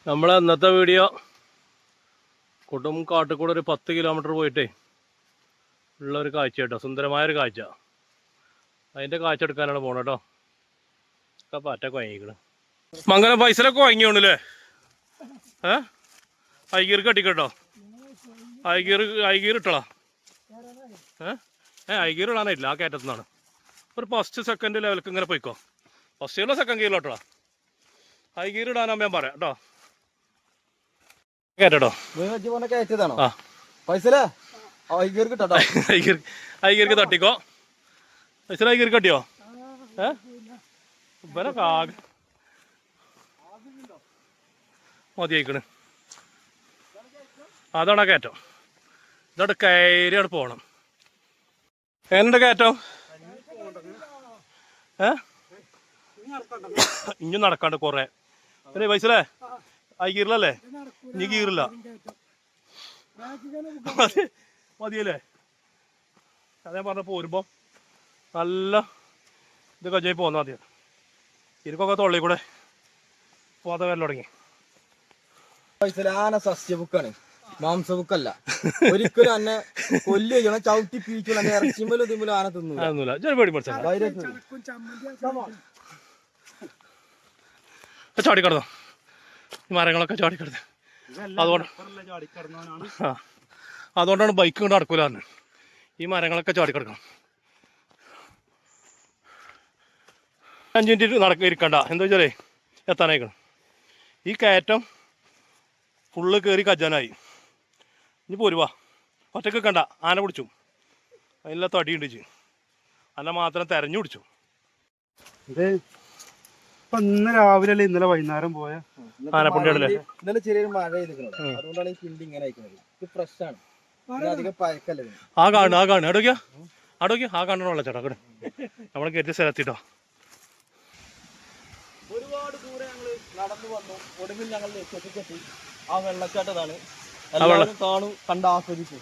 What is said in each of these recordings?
നമ്മളെ ഇന്നത്തെ വീഡിയോ കൊടും കാട്ടിക്കൂടെ ഒരു 10 കിലോമീറ്റർ പോയിട്ടേ ഉള്ളൊരു കാഴ്ച കേട്ടോ, സുന്ദരമായൊരു കാഴ്ച. അതിൻ്റെ കാഴ്ച എടുക്കാനാണ് പോകണം കേട്ടോ. ഒക്കെ പറ്റൊക്കെ വാങ്ങിക്കണം. മംഗലം പൈസലൊക്കെ വാങ്ങിയോണല്ലേ? ഐഗീർ കട്ടിക്കട്ടോ, ഐഗീർ ഇട്ടളാ. ഐഗീർ ഇടാനായിട്ടില്ല, ആ കയറ്റത്തുനിന്നാണ്. ഒരു ഫസ്റ്റ് സെക്കൻഡ് ലെവലിലേക്ക് ഇങ്ങനെ പോയിക്കോ. First ഗിയറിലോ second ഗിയറിലോട്ടോ. ഐഗീർ ഇടാനാകുമ്പോൾ ഞാൻ പറയാം കേട്ടോ. കേട്ടോ ഐഗീർക്ക് തട്ടിക്കോ. പൈസ ഐഗീർ കട്ടിയോ? മതിയായിക്കണ്. അതാണ് കയറ്റം. ഇതോടെ കയറിയാണ് പോകണം. എങ്ങനെ കയറ്റം? ഇഞ്ഞും നടക്കാണ്ട് കൊറേ. പിന്നെ പൈസലേ ഐഗീറിലല്ലേ? ഇനി ഗീറില്ല. മതിയല്ലേ? അതേ പറഞ്ഞ പോരുമ്പോ നല്ല ഇത് കജായി പോന്നാ മതി. എനിക്കൊക്കെ തൊള്ളി കൂടെ പോത വരൽ തുടങ്ങി. ആന സസ്യ ബുക്കാണ്, മാംസ ബുക്കല്ല. ഒരിക്കലും അന്നെ കൊല്ലുകയോ ചവിട്ടി പീച്ചുള്ള ഇറച്ചിമലും തിമ്മലും ആന തിന്നൂല. ചാടിക്കടന്നോ ഈ മരങ്ങളൊക്കെ ചാടിക്കിടന്ന്. അതുകൊണ്ടാണ് ബൈക്ക് കൊണ്ട് നടക്കൂലെന്ന്. ഈ മരങ്ങളൊക്കെ ചാടിക്കിടക്കണം. 5 മിനിറ്റ് ഇരിക്കണ്ട. എന്താ വെച്ചാലേ എത്താനായിക്കണം. ഈ കയറ്റം ഫുള്ള് കയറി കജാനായി. ഇനി പോരുവാ. ഒറ്റക്ക് കണ്ട ആന പിടിച്ചു. അതിനുള്ള തടി ഉണ്ടിച്ച് അല്ല മാത്രം തെരഞ്ഞു പിടിച്ചു. ഇന്ന് രാവിലെ അല്ലേ ഇന്നലെ വൈകുന്നേരം പോയ ആനപ്പുണ്ടിയാണല്ലേ? ഇന്നലെ ചെറിയൊരു മഴ ചെയ്തിട്ടുണ്ട്, അതുകൊണ്ടാണ് ഈ പിണ്ടി ഇങ്ങനെ അയക്കുന്നത്. ഇത് ഫ്രഷ് ആണ്, അധികം പഴക്കല്ലേ. ആ കാണു അടോക്കിയാ ആ കാണണ ചേട്ടാ കട നമ്മളെ കയറ്റി സ്ഥലത്തിട്ടോ. ഒരുപാട് ദൂരെ ഞങ്ങള് നടന്നു വന്നു. ഒടുവിൽ ഞങ്ങൾ ലക്ഷ്യത്തിലെത്തി. ആ വെള്ളച്ചാട്ടതാണ് കാണും, കണ്ട് ആസ്വദിച്ചു.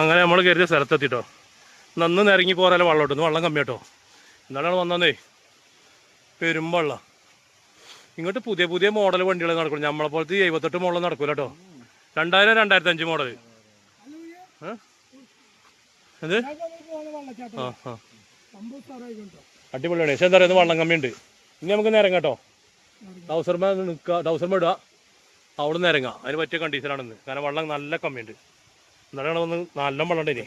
അങ്ങനെ നമ്മൾ കയറ്റിയ സ്ഥലത്തെത്തിട്ടോ. നന്ന് നിരങ്ങി പോരാലെ വെള്ളം ഇട്ടു. വെള്ളം കമ്മി കേട്ടോ. എന്നാലാണ് വന്നേ പെരുമ്പള്ള. ഇങ്ങോട്ട് പുതിയ പുതിയ മോഡൽ വണ്ടികൾ നടക്കും. നമ്മളെ പോലത്തെ 78 മോഡൽ നടക്കൂല കേട്ടോ. 2000 2005 മോഡൽ. ഇത് അടിപൊളിയാണ്. പക്ഷെ എന്താ പറയുക, വെള്ളം കമ്മിയുണ്ട്. ഇനി നമുക്ക് നിരങ്ങ കേട്ടോ. ടൗസർമ ഇടുക, അവിടെ നിന്ന് ഇറങ്ങാം. അതിന് പറ്റിയ കണ്ടീഷനാണെന്ന്. കാരണം വെള്ളം നല്ല കമ്മിയുണ്ട്. എന്നാലും വന്ന് നല്ല വെള്ളം ഉണ്ട്. ഇനി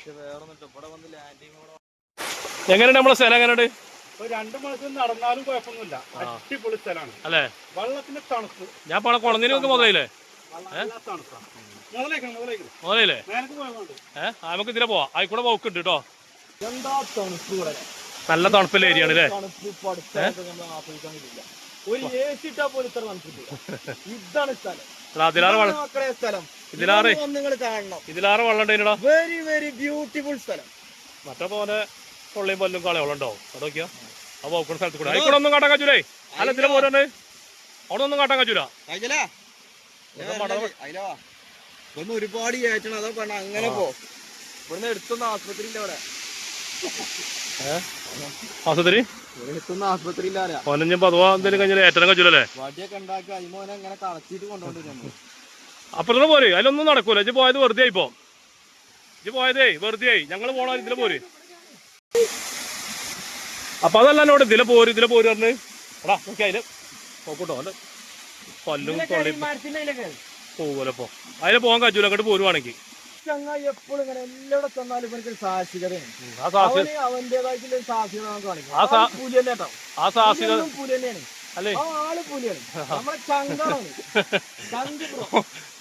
എങ്ങനെയുണ്ട് നമ്മളെ സ്ഥലം? എങ്ങനെയുണ്ട്? 2 മണിക്കൂർ നടന്നാലും കുഴപ്പമൊന്നുമില്ല. അടിപൊളി സ്ഥലമാണ് അല്ലേ? വെള്ളത്തിന്റെ തണുപ്പ്. ഞാൻ പണം കുളന്നിന് മുതലേ മുതലേ നമുക്ക് ഇതിലെ പോവാം. ആയിക്കൂടെ പോക്കുണ്ട് കേട്ടോ. എന്താ തണുപ്പ്, നല്ല തണുപ്പുള്ള ഏരിയ ആണ് അല്ലേ? ഒരു AC ഇട്ടാ പോലും ഇത്ര തണുപ്പില്ല. ഇതാണ് സ്ഥലം. ഇതിലാറ് വെള്ളം ഉണ്ടോ? വെരി വെരി ബ്യൂട്ടിഫുൾ സ്ഥലം. മറ്റേ പോലെ പൊള്ളിയും പല്ലും കളയുള്ളണ്ടോ? അതൊക്കെയാ ആ പോക്കുന്ന സ്ഥലത്ത് കൂടെ. ആയിക്കൂടെ ഒന്നും കാട്ടാൻ കച്ചൂലേ? അല്ല ഇതിലെ പോരണ്ട് അവിടെ ഒന്നും കാട്ടാൻ കച്ചൂല. ഇതൊന്നും ഒരുപാട് കയറ്റണം. അതാ പറഞ്ഞ അങ്ങനെ പോ. ഇവിടുന്ന് എടുത്തൊന്നും ആസ്പത്രി ഇല്ല. അവിടെ ആശുപത്രി എടുത്തൊന്നും ആസ്പത്രി ഇല്ല. ഒനഞ്ഞപ്പോ അഥവാ എന്തെങ്കിലും കഴിഞ്ഞാൽ ഏറ്റവും കച്ചൂലല്ലേ? വടിയൊക്കെ ഉണ്ടാക്കി അയിമോനെ ഇങ്ങനെ കളച്ചിട്ട് കൊണ്ടുപോയി. അപ്പുറത്ത് പോര്. അതിലൊന്നും നടക്കൂല. ഇജ്ജ് പോയത് വെറുതെ ആയിപ്പോ. ഇജ്ജ് പോയതേ വെറുതെ ആയി. ഞങ്ങള് പോണ ഇതിലെ പോര്. അപ്പൊ അതല്ല എന്നോട് ഇതിലെ പോര് പറഞ്ഞ് എടാ നോക്കി അതില് നോക്കൂട്ടോ. അല്ല പല്ലും തൊള്ളിയും പോവലപ്പോ അതിലെ പോകാൻ കച്ചൂല. അങ്ങോട്ട് പോരുവാണെങ്കിൽ ചങ്ങായി എപ്പോഴും ഇങ്ങനെ എല്ലാവിടെ ചെന്നാലും ഇവർക്ക് സാഹസികതയാണ്. അവന്റേതായിട്ടുള്ള സാഹസികത കാണിക്കും. ആ സാഹസികത പുലി തന്നെയാണ്. അല്ലേ? ആള് പുലിയാണ്. നമ്മളെ ചങ്കാണ്.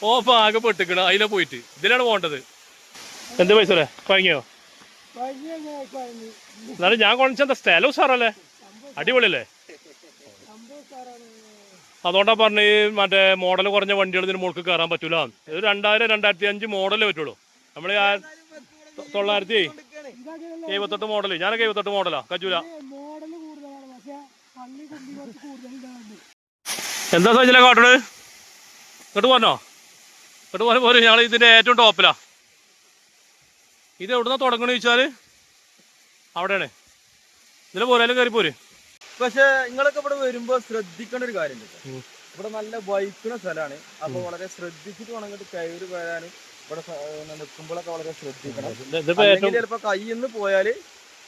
ഓ ആകെ പെട്ടിക്കണ. അതിലെ പോയിട്ട് ഇതിലാണ് പോകേണ്ടത്. എന്ത് പൈസ വാങ്ങിയോ? എന്നാലും ഞാൻ കൊണ്ടുവന്ന സ്ഥലം ഉസാറല്ലേ? അടിപൊളിയല്ലേ? അതുകൊണ്ടാ പറഞ്ഞ് മറ്റേ മോഡൽ കുറഞ്ഞ വണ്ടികൾ ഇതിന് മുകളിൽ കയറാൻ പറ്റൂല. ഇത് 2000 2005 മോഡലേ പറ്റുള്ളൂ. നമ്മൾ 1978 മോഡല്. ഞാനൊക്കെ 78 മോഡലാ. കജൂല. എന്താ സൈസിലാ കാട്ടണത്? ഇങ്ങോട്ട് പോരണോ? ഇങ്ങോട്ട് പോരും. ഞങ്ങൾ ഇതിന്റെ ഏറ്റവും ടോപ്പിലാ. ഇത് എവിടുന്നാ തുടങ്ങണെന്ന് ചോദിച്ചാല് അവിടെയാണ്. ഇതിൽ പോരാലും കയറി പോര്. പക്ഷെ നിങ്ങളൊക്കെ ഇവിടെ വരുമ്പോ ശ്രദ്ധിക്കേണ്ട ഒരു കാര്യം, ഇവിടെ നല്ല വഹിക്കുന്ന സ്ഥലമാണ്. അപ്പൊ വളരെ ശ്രദ്ധിച്ചിട്ട് വേണം ഇങ്ങോട്ട് കയറി വരാനും. ഇവിടെ നിൽക്കുമ്പോഴൊക്കെ വളരെ ശ്രദ്ധിക്കണം. അല്ലെങ്കിൽ ചിലപ്പോ കയ്യിൽ നിന്ന് പോയാല്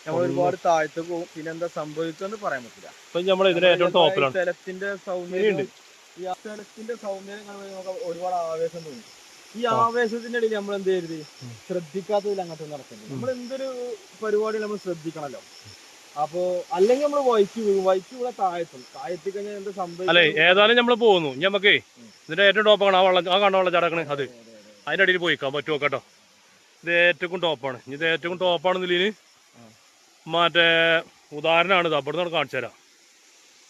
നമ്മൾ ഒരുപാട് താഴ്ത്തു പോകും. പിന്നെ എന്താ സംഭവിക്കുമെന്ന് പറയാൻ പറ്റില്ല. സ്ഥലത്തിന്റെ സൗന്ദര്യം, ഈ സ്ഥലത്തിന്റെ സൗന്ദര്യം നമുക്ക് ഒരുപാട് ആവേശം തോന്നും. ഈ ആവേശത്തിന്റെ ഇടയിൽ നമ്മൾ എന്ത് ചെയ്യരുത്, ശ്രദ്ധിക്കാത്തതിൽ അങ്ങോട്ട് നടക്കുന്നത്. നമ്മൾ എന്തൊരു പരിപാടി നമ്മൾ ശ്രദ്ധിക്കണല്ലോ. അപ്പൊ അല്ലെങ്കിൽ നമ്മൾ വൈക്ക് വീഴും. വൈക്ക് ഇവിടെ താഴത്തി കഴിഞ്ഞാൽ എന്താ സംഭവിക്കും? അല്ലെ ഏതായാലും നമ്മള് പോകുന്നു. നമുക്ക് ഇതിന്റെ ഏറ്റവും ടോപ്പാണ് ആ കാണുന്ന വെള്ളച്ചാടക്കണ്. അത് അതിന്റെ അടിയിൽ പോയിക്കാൻ പറ്റുമോ കേട്ടോ. ഇത് ഏറ്റവും ടോപ്പാണ്. ഇത് ഏറ്റവും ടോപ്പാണെന്നില്ല മറ്റേ ഉദാഹരണമാണ്. ഇത് അവിടെ നിന്ന് കാണിച്ചു തരാം.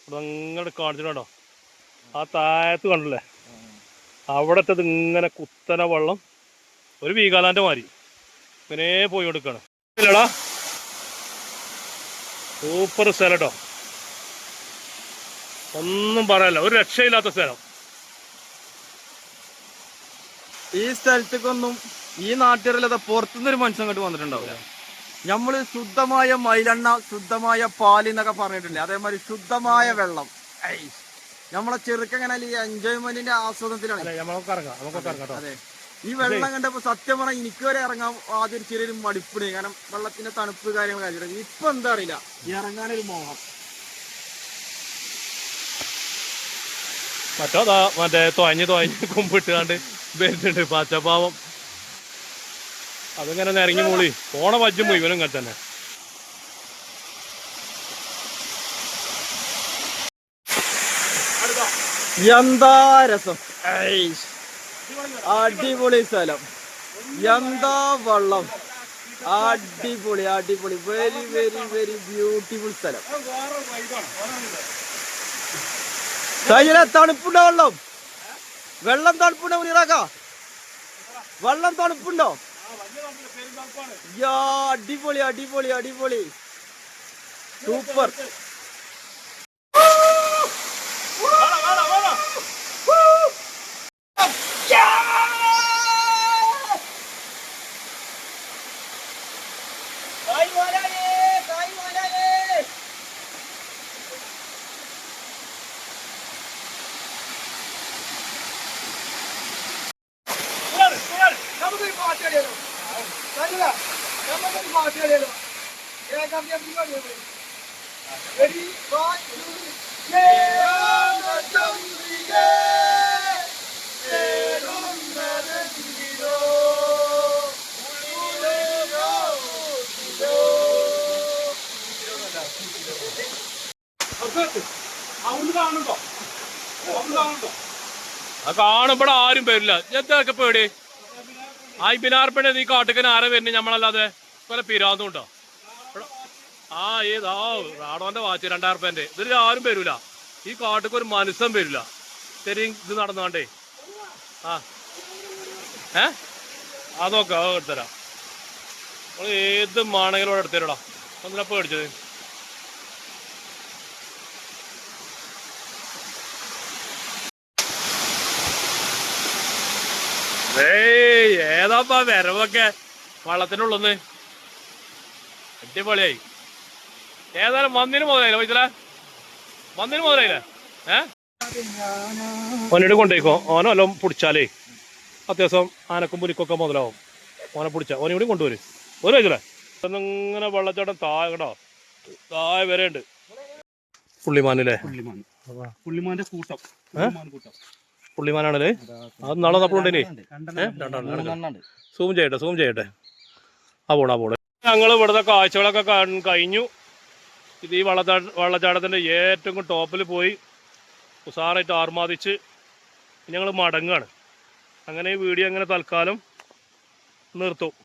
ഇവിടെ ഇങ്ങനെ കാണിച്ചിട്ടുണ്ടോ ആ താഴത്ത് കണ്ടല്ലേ, അവിടത്തത് ഇങ്ങനെ കുത്തന വെള്ളം ഒരു വീഗാലാൻഡ് മാതിരി ഇങ്ങനെ പോയി കൊടുക്കാണ്. ഇല്ലടാ സൂപ്പർ സ്ഥലം കേട്ടോ, ഒന്നും പറയാനില്ല, ഒരു രക്ഷയില്ലാത്ത സ്ഥലം. ഈ സ്ഥലത്തേക്കൊന്നും ഈ നാട്ടുകാരല്ലാതെ പുറത്തുനിന്നൊരു മനുഷ്യൻ അങ്ങോട്ട് വന്നിട്ടുണ്ടാവില്ല. നമ്മള് ശുദ്ധമായ മൈലെണ്ണ, ശുദ്ധമായ പാല് എന്നൊക്കെ പറഞ്ഞിട്ടില്ലേ, അതേമാതിരി ശുദ്ധമായ വെള്ളം. നമ്മളെ ചെറുക്കങ്ങനെ ഈ എൻജോയ്മെന്റിന്റെ ആസ്വാദനത്തിലാണ്. അതെ, ഈ വെള്ളം കണ്ടപ്പോ സത്യം പറഞ്ഞാൽ എനിക്ക് വരെ ഇറങ്ങാൻ ആദ്യം ചെറിയൊരു മടുപ്പിന്. കാരണം വെള്ളത്തിന്റെ തണുപ്പ് കാര്യങ്ങൾ കഴിച്ചിട്ട് ഇപ്പൊ എന്താ അറിയില്ല, ഇറങ്ങാനൊരു മോഹം. മറ്റേ തുഴഞ്ഞ് കുമ്പിട്ടുകാണ്ട് വരുന്നുണ്ട് പച്ചപ്പാവം. അതിങ്ങനെ നിറങ്ങി മൂളി പോണ വജ്ജും പോയി ഇവനും ഇങ്ങനെ തന്നെ. എന്താ രസം, അടിപൊളി സ്ഥലം, എന്താ വെള്ളം, അടിപൊളി അടിപൊളി, വെരി വെരി വെരി ബ്യൂട്ടിഫുൾ സ്ഥലം. തണുപ്പുണ്ടോ? വെള്ളം തണുപ്പുണ്ടോ? മുനിറാക്ക വെള്ളം തണുപ്പുണ്ടോ? അടിപൊളി അടിപൊളി അടിപൊളി, സൂപ്പർ. കാണുമ്പോൾ ആരും വരില്ല. എന്തൊക്കെ പേടി ആയിബിനാർപ്പണ ഈ കാട്ടുക്കൻ ആരെ വരുന്നത് നമ്മളല്ലാതെ പല പിരാന്തും ഉണ്ടോ? റാഡോന്റെ വാച്ച് 2000 റുപ്യന്റെ ഇതിൽ ആരും വരൂല. ഈ കാട്ടുക്ക് ഒരു മനുഷ്യൻ വരില്ല. ശരി, ഇത് നടന്നാണ്ടേ അതൊക്കെ എടുത്തരാം. നമ്മൾ ഏത് മാണെങ്കിലും എടുത്തരടാ. ഒന്നിനെ പേടിച്ചത് ഏതാപ്പാ വരവൊക്കെ വള്ളത്തിനുള്ളന്ന് അടിപൊളിയായി. ഏതായാലും വന്നിന് മുതലായില്ല വൈദ്യല, വന്നിന് മുതലായില്ലേ? ഓനോട് കൊണ്ടേക്കോ. ഓനോ എല്ലാം പിടിച്ചാലേ അത്യാവശ്യം ആനക്കും പുലിക്കൊക്കെ മുതലാവും. ഓനെ പിടിച്ചാൽ ഓനെ കൂടി കൊണ്ടുവരും. ഒരു വൈദ്യല ഇങ്ങനെ വെള്ളച്ചാട്ടം താഴെ കേട്ടോ, താഴെ വരെ ഉണ്ട്. പുള്ളിമാനല്ലേ? പുള്ളിമാന്റെ കൂട്ടം. പുള്ളിമാനാണല്ലേ? അത് നാളെ തപ്പുണ്ടേ. സൂം ചെയ്യട്ടെ. ആ പോണേ. ഞങ്ങൾ ഇവിടുത്തെ കാഴ്ചകളൊക്കെ കഴിഞ്ഞു. ഇത് ഈ വെള്ളച്ചാട്ടത്തിൻ്റെ ഏറ്റവും ടോപ്പിൽ പോയി ഉസാറായിട്ട് ആർമാദിച്ച് ഞങ്ങൾ മടങ്ങാണ്. അങ്ങനെ ഈ വീഡിയോ അങ്ങനെ തൽക്കാലം നിർത്തും.